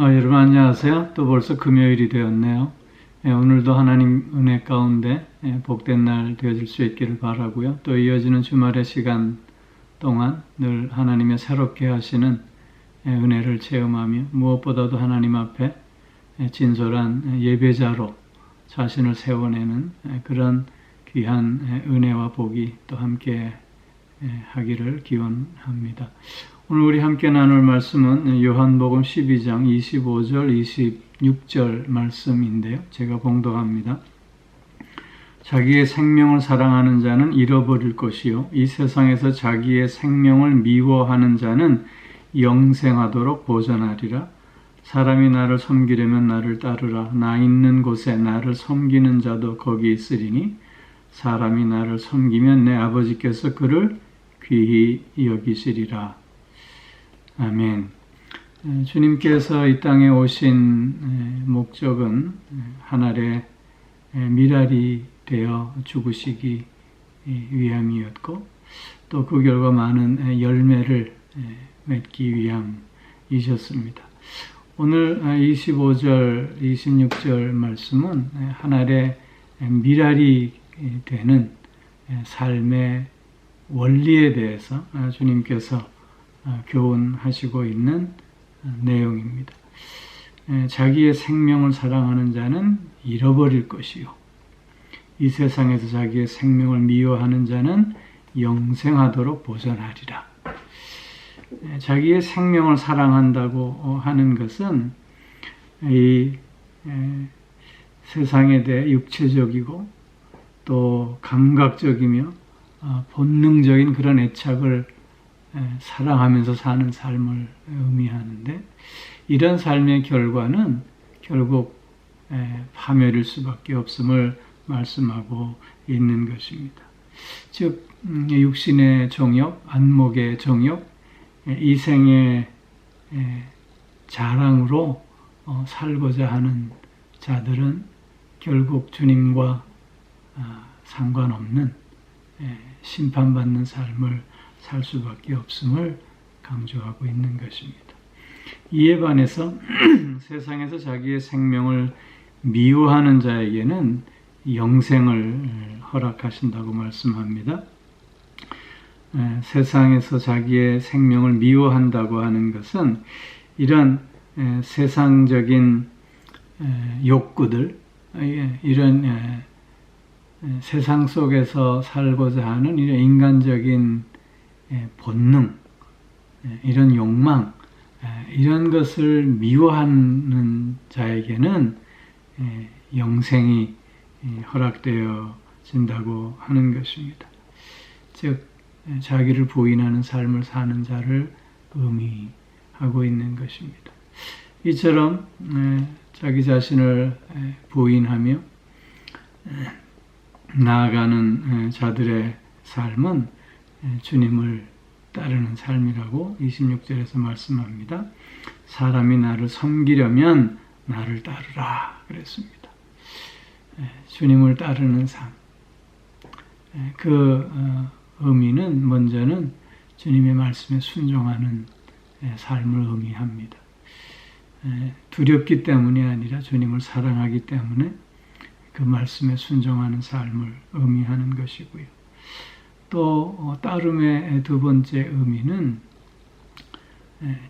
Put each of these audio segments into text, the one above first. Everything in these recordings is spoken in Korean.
여러분 안녕하세요. 또 벌써 금요일이 되었네요. 오늘도 하나님 은혜 가운데 복된 날 되어질 수 있기를 바라고요. 또 이어지는 주말의 시간 동안 늘 하나님의 새롭게 하시는 은혜를 체험하며 무엇보다도 하나님 앞에 진솔한 예배자로 자신을 세워내는 그런 귀한 은혜와 복이 또 함께 하기를 기원합니다. 오늘 우리 함께 나눌 말씀은 요한복음 12장 25절, 26절 말씀인데요. 제가 봉독합니다. 자기의 생명을 사랑하는 자는 잃어버릴 것이요 이 세상에서 자기의 생명을 미워하는 자는 영생하도록 보존하리라. 사람이 나를 섬기려면 나를 따르라. 나 있는 곳에 나를 섬기는 자도 거기 있으리니 사람이 나를 섬기면 내 아버지께서 그를 귀히 여기시리라. 아멘. 주님께서 이 땅에 오신 목적은 하늘의 미랄이 되어 죽으시기 위함이었고 또 그 결과 많은 열매를 맺기 위함이셨습니다. 오늘 25절, 26절 말씀은 하늘의 미랄이 되는 삶의 원리에 대해서 주님께서 교훈하시고 있는 내용입니다. 자기의 생명을 사랑하는 자는 잃어버릴 것이요 이 세상에서 자기의 생명을 미워하는 자는 영생하도록 보존하리라. 자기의 생명을 사랑한다고 하는 것은 이 세상에 대해 육체적이고 또 감각적이며 본능적인 그런 애착을 사랑하면서 사는 삶을 의미하는데 이런 삶의 결과는 결국 파멸일 수밖에 없음을 말씀하고 있는 것입니다. 즉 육신의 정욕, 안목의 정욕, 이생의 자랑으로 살고자 하는 자들은 결국 주님과 상관없는 심판받는 삶을 살 수밖에 없음을 강조하고 있는 것입니다. 이에 반해서 세상에서 자기의 생명을 미워하는 자에게는 영생을 허락하신다고 말씀합니다. 세상에서 자기의 생명을 미워한다고 하는 것은 이런 세상적인 욕구들, 이런 세상 속에서 살고자 하는 이런 인간적인 본능, 이런 욕망, 이런 것을 미워하는 자에게는 영생이 허락되어진다고 하는 것입니다. 즉 자기를 부인하는 삶을 사는 자를 의미하고 있는 것입니다. 이처럼 자기 자신을 부인하며 나아가는 자들의 삶은 주님을 따르는 삶이라고 26절에서 말씀합니다. 사람이 나를 섬기려면 나를 따르라 그랬습니다. 주님을 따르는 삶. 그 의미는 먼저는 주님의 말씀에 순종하는 삶을 의미합니다. 두렵기 때문이 아니라 주님을 사랑하기 때문에 그 말씀에 순종하는 삶을 의미하는 것이고요. 또 따름의 두 번째 의미는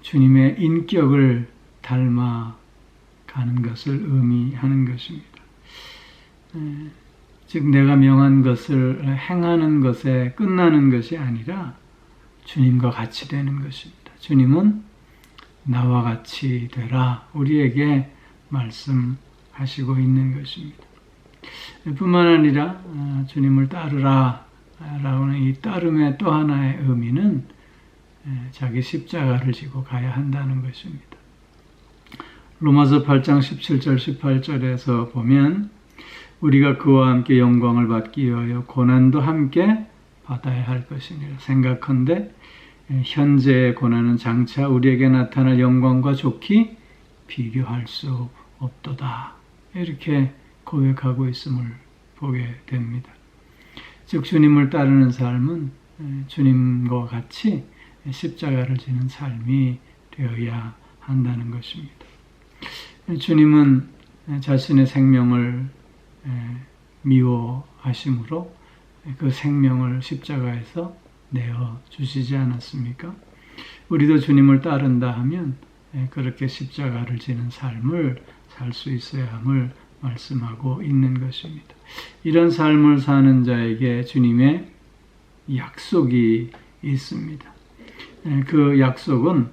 주님의 인격을 닮아가는 것을 의미하는 것입니다. 즉 내가 명한 것을 행하는 것에 끝나는 것이 아니라 주님과 같이 되는 것입니다. 주님은 나와 같이 되라 우리에게 말씀하시고 있는 것입니다. 뿐만 아니라 주님을 따르라 라는 이 따름의 또 하나의 의미는 자기 십자가를 지고 가야 한다는 것입니다. 로마서 8장 17절 18절에서 보면 우리가 그와 함께 영광을 받기 위하여 고난도 함께 받아야 할 것이니라. 생각컨대 현재의 고난은 장차 우리에게 나타날 영광과 좋게 비교할 수 없도다. 이렇게 고백하고 있음을 보게 됩니다. 즉 주님을 따르는 삶은 주님과 같이 십자가를 지는 삶이 되어야 한다는 것입니다. 주님은 자신의 생명을 미워하심으로 그 생명을 십자가에서 내어 주시지 않았습니까? 우리도 주님을 따른다 하면 그렇게 십자가를 지는 삶을 살 수 있어야 함을 말씀하고 있는 것입니다. 이런 삶을 사는 자에게 주님의 약속이 있습니다. 그 약속은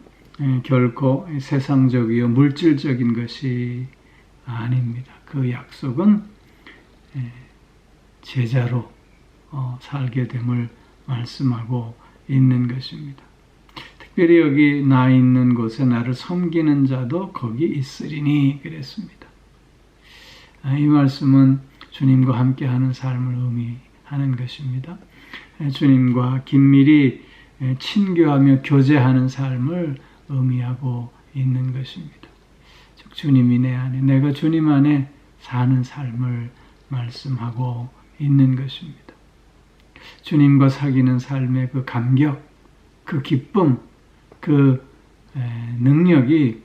결코 세상적이요 물질적인 것이 아닙니다. 그 약속은 제자로 살게 됨을 말씀하고 있는 것입니다. 특별히 여기 나 있는 곳에 나를 섬기는 자도 거기 있으리니 그랬습니다. 이 말씀은 주님과 함께하는 삶을 의미하는 것입니다. 주님과 긴밀히 친교하며 교제하는 삶을 의미하고 있는 것입니다. 즉 주님이 내 안에, 내가 주님 안에 사는 삶을 말씀하고 있는 것입니다. 주님과 사귀는 삶의 그 감격, 그 기쁨, 그 능력이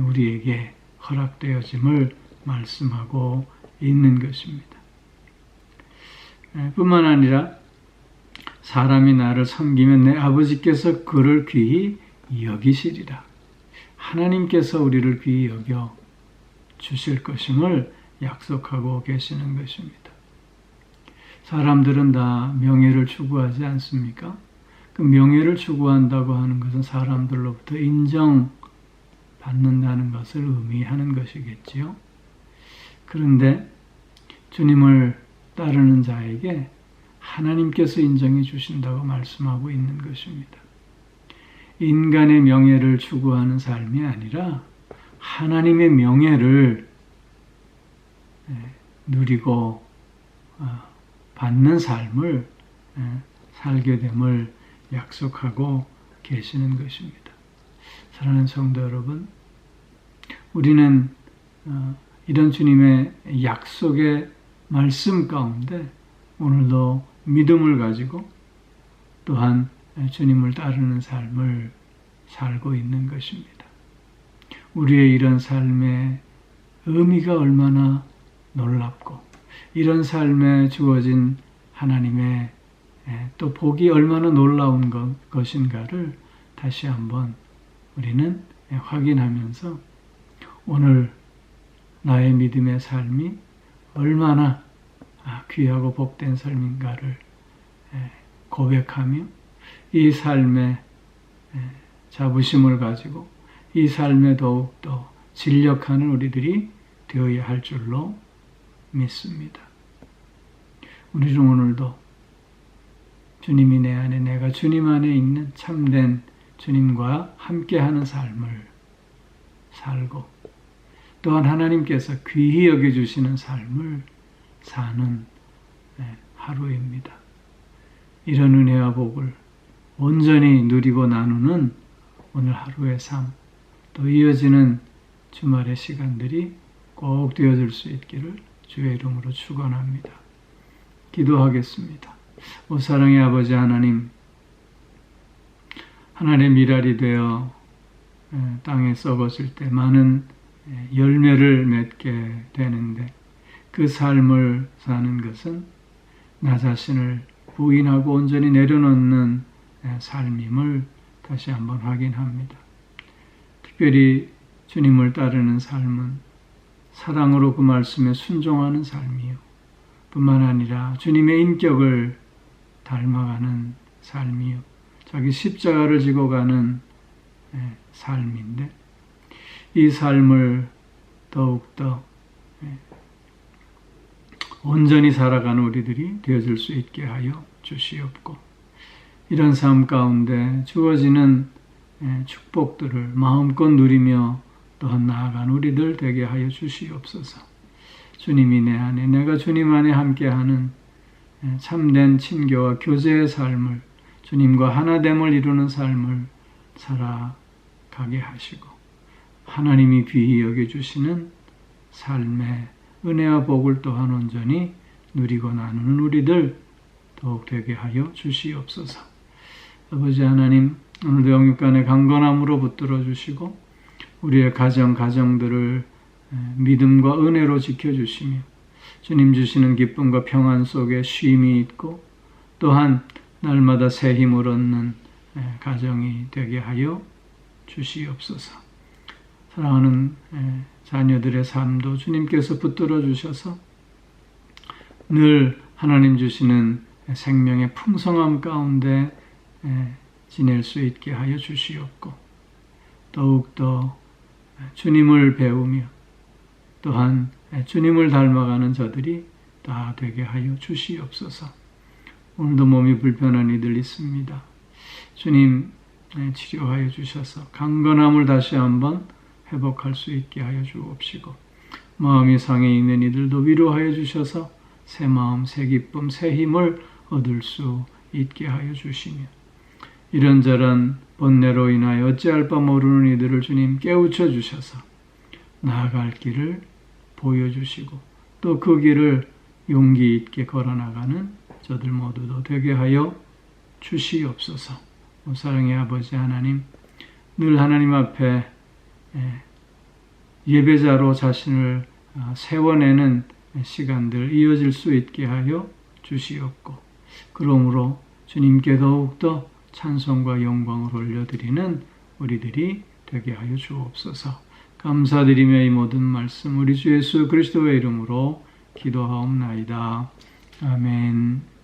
우리에게 허락되어짐을 말씀하고 있는 것입니다. 뿐만 아니라 사람이 나를 섬기면 내 아버지께서 그를 귀히 여기시리라. 하나님께서 우리를 귀히 여겨 주실 것임을 약속하고 계시는 것입니다. 사람들은 다 명예를 추구하지 않습니까? 그 명예를 추구한다고 하는 것은 사람들로부터 인정받는다는 것을 의미하는 것이겠지요. 그런데 주님을 따르는 자에게 하나님께서 인정해 주신다고 말씀하고 있는 것입니다. 인간의 명예를 추구하는 삶이 아니라 하나님의 명예를 누리고 받는 삶을 살게 됨을 약속하고 계시는 것입니다. 사랑하는 성도 여러분, 우리는 이런 주님의 약속의 말씀 가운데 오늘도 믿음을 가지고 또한 주님을 따르는 삶을 살고 있는 것입니다. 우리의 이런 삶의 의미가 얼마나 놀랍고 이런 삶에 주어진 하나님의 또 복이 얼마나 놀라운 것인가를 다시 한번 우리는 확인하면서 오늘 나의 믿음의 삶이 얼마나 귀하고 복된 삶인가를 고백하며 이 삶에 자부심을 가지고 이 삶에 더욱더 진력하는 우리들이 되어야 할 줄로 믿습니다. 우리는 오늘도 주님이 내 안에, 내가 주님 안에 있는 참된 주님과 함께하는 삶을 살고 또한 하나님께서 귀히 여겨주시는 삶을 사는 하루입니다. 이런 은혜와 복을 온전히 누리고 나누는 오늘 하루의 삶, 또 이어지는 주말의 시간들이 꼭 되어질 수 있기를 주의 이름으로 축원합니다. 기도하겠습니다. 오 사랑의 아버지 하나님, 하나님의 미랄이 되어 땅에 썩었을 때 많은 열매를 맺게 되는데 그 삶을 사는 것은 나 자신을 부인하고 온전히 내려놓는 삶임을 다시 한번 확인합니다. 특별히 주님을 따르는 삶은 사랑으로 그 말씀에 순종하는 삶이요. 뿐만 아니라 주님의 인격을 닮아가는 삶이요. 자기 십자가를 지고 가는 삶인데 이 삶을 더욱더 온전히 살아가는 우리들이 되어질 수 있게 하여 주시옵고 이런 삶 가운데 주어지는 축복들을 마음껏 누리며 또한 나아가는 우리들 되게 하여 주시옵소서. 주님이 내 안에, 내가 주님 안에 함께하는 참된 친교와 교제의 삶을, 주님과 하나됨을 이루는 삶을 살아가게 하시고 하나님이 귀히 여겨주시는 삶의 은혜와 복을 또한 온전히 누리고 나누는 우리들 더욱 되게 하여 주시옵소서. 아버지 하나님, 오늘도 영육간의 강건함으로 붙들어 주시고 우리의 가정들을 믿음과 은혜로 지켜주시며 주님 주시는 기쁨과 평안 속에 쉼이 있고 또한 날마다 새 힘을 얻는 가정이 되게 하여 주시옵소서. 사랑하는 자녀들의 삶도 주님께서 붙들어 주셔서 늘 하나님 주시는 생명의 풍성함 가운데 지낼 수 있게 하여 주시옵고 더욱더 주님을 배우며 또한 주님을 닮아가는 저들이 다 되게 하여 주시옵소서. 오늘도 몸이 불편한 이들 있습니다. 주님 치료하여 주셔서 강건함을 다시 한번 회복할 수 있게 하여 주옵시고 마음이 상해 있는 이들도 위로하여 주셔서 새 마음, 새 기쁨, 새 힘을 얻을 수 있게 하여 주시며 이런저런 번뇌로 인하여 어찌할 바 모르는 이들을 주님 깨우쳐 주셔서 나아갈 길을 보여주시고 또 그 길을 용기 있게 걸어나가는 저들 모두도 되게 하여 주시옵소서. 사랑의 아버지 하나님, 늘 하나님 앞에 예배자로 자신을 세워내는 시간들 이어질 수 있게 하여 주시옵고 그러므로 주님께 더욱더 찬송과 영광을 올려드리는 우리들이 되게 하여 주옵소서. 감사드리며 이 모든 말씀 우리 주 예수 그리스도의 이름으로 기도하옵나이다. 아멘.